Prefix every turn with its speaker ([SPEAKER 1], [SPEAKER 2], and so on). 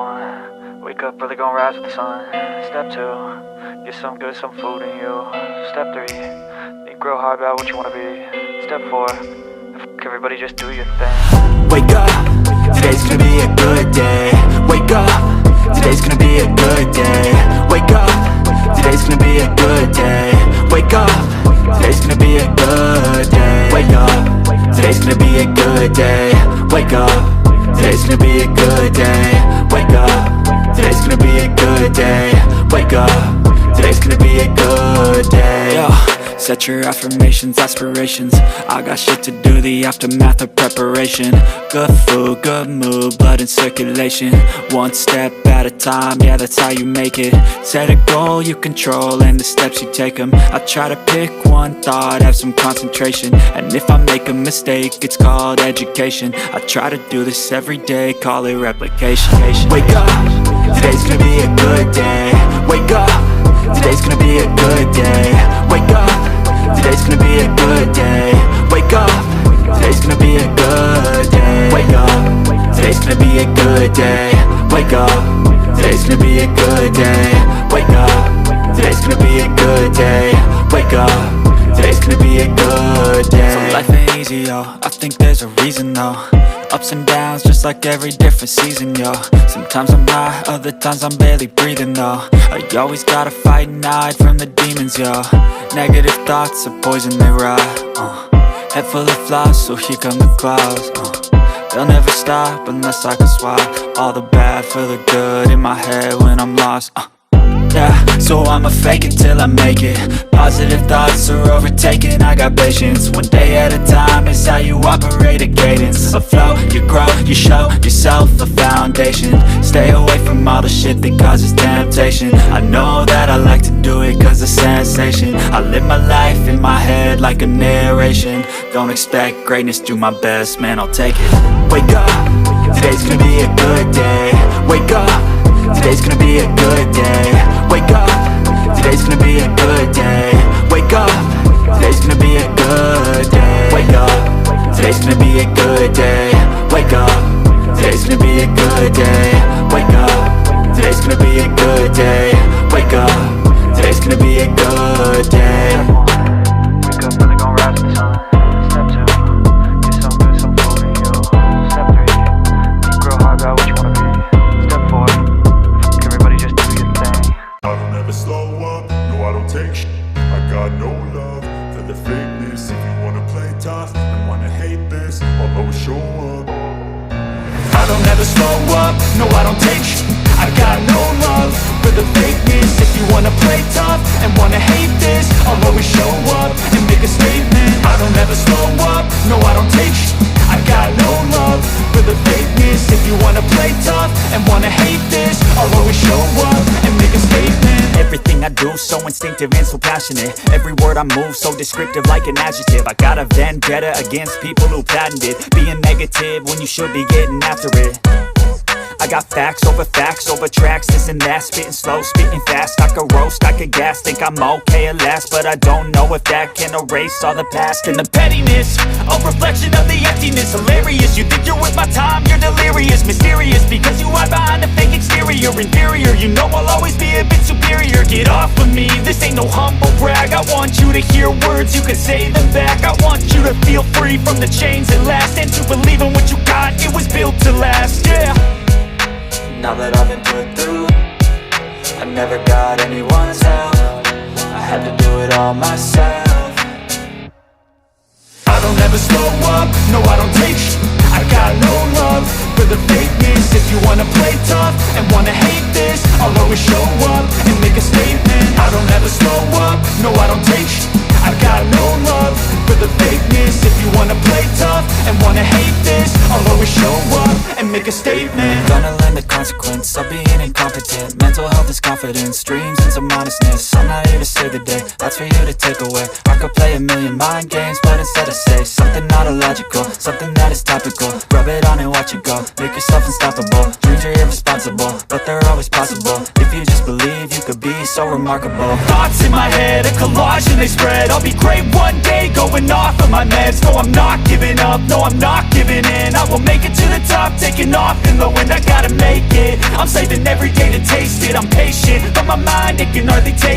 [SPEAKER 1] 1, wake up early, gon' rise with the sun. Step 2, get some good, some food in you. Step 3, think real hard about what you wanna be. Step 4, fuck everybody, just do your thing.
[SPEAKER 2] Wake up, today's gonna be a good day. Wake up, today's gonna be a good day. Wake up, today's gonna be a good day. Wake up, today's gonna be a good day. Wake up, today's gonna be a good day. Wake up, today's gonna be a good day. Wake up, today's gonna be a good day. Wake up, today's gonna be a good day. Yo, set your affirmations, aspirations. I got shit to do, the aftermath of preparation. Good food, good mood, blood in circulation. One step at a time, yeah, that's how you make it. Set a goal you control and the steps you take them. I try to pick one thought, have some concentration. And if I make a mistake, it's called education. I try to do this every day, call it replication. Wake up, today's gonna be a good day. Wake up, today's gonna be a good day. Wake up, today's gonna be a good day. Wake up, today's gonna be a good day. Wake up, today's gonna be a good day. Wake up, today's gonna be a good day. Wake up, today's gonna be a good day. Wake up, today's gonna be a good day. So life ain't easy, yo, I think there's a reason though. Ups and downs, just like every different season, yo. Sometimes I'm high, other times I'm barely breathing, though. I always gotta fight and hide from the demons, yo. Negative thoughts are poison, they rot. Head full of flies, so here come the clouds. They'll never stop unless I can swap all the bad for the good in my head when I'm lost. Yeah, so I'ma fake it till I make it. Positive thoughts are overtaken, I got patience. One day at a time is how you operate a cadence. A flow, you grow, you show yourself a foundation. Stay away from all the shit that causes temptation. I know that I like to do it cause it's sensation. I live my life in my head like a narration. Don't expect greatness, do my best, man, I'll take it. Wake up, today's gonna be a good day. Wake up, today's gonna be a good day. Wake up, today's gonna be a good day. Wake up, today's gonna be a good day. Wake up, today's gonna be a good day. Wake up, today's gonna be a good day. Wake up, today's gonna be a good day. Wake up, today's gonna be a good day.
[SPEAKER 1] Wake up early, gon' rise with the sun. Step 2, get some good, some food in you. Step 3, think real hard about what you wanna be. Step 4, fuck everybody, just do your thing.
[SPEAKER 3] I don't ever slow up, no I don't take sh**. I got no love for the fakeness. If you wanna play tough and wanna hate this, I'll always show up. I don't ever slow up, no I don't take sh**. I got no love for the fakeness. If you wanna play tough and wanna hate this, I'll always show up and make a statement. I don't ever slow up, no I don't take sh**. I got no love for the fakeness. If you wanna play tough and wanna hate this, I'll always show up and make a statement.
[SPEAKER 2] Everything I do so instinctive and so passionate. Every word I move so descriptive like an adjective. I got a vendetta against people who patented being negative when you should be getting after it. I got facts over tracks, this and that. Spitting slow, spitting fast. I could roast, I could gas. Think I'm okay at last, but I don't know if that can erase all the past. And the pettiness, a reflection of the emptiness. Hilarious, you think you're worth my time, you're delirious. Mysterious, because you hide behind a fake exterior. Inferior, you know I'll always be a bit superior. Get off of me, this ain't no humble brag. I want you to hear words, you can say them back. I want you to feel free from the chains that last, and to believe in what you got, it was built to last, yeah. Now that I've been put through, I never got anyone's help. I had to do it all myself.
[SPEAKER 3] I don't ever slow up, no I don't take sh**. I got no love for the fakeness. If you wanna play tough and wanna hate this, I'll always show up and make a statement. I don't ever slow up, no I don't take sh**. I got no love for the fakeness. If you wanna play tough and wanna hate this, I'll always show up and make a statement.
[SPEAKER 2] Gonna learn the consequence of being incompetent. Mental health is confidence, dreams and some honestness. I'm not here to save the day, that's for you to take away. I could play a million mind games, but instead I say something not illogical, something that is topical. Rub it on and watch it go, make yourself unstoppable. Dreams are irresponsible, but they're always possible. If you just believe, you could be so remarkable.
[SPEAKER 3] Thoughts in my head, a collage and they spread. I'll be great one day, going off of my meds.
[SPEAKER 2] No, I'm not giving up, no, I'm not giving in. I will make it to the top, taking off in the wind. I gotta make it, I'm saving every day to taste it. I'm patient, but my mind, it can hardly take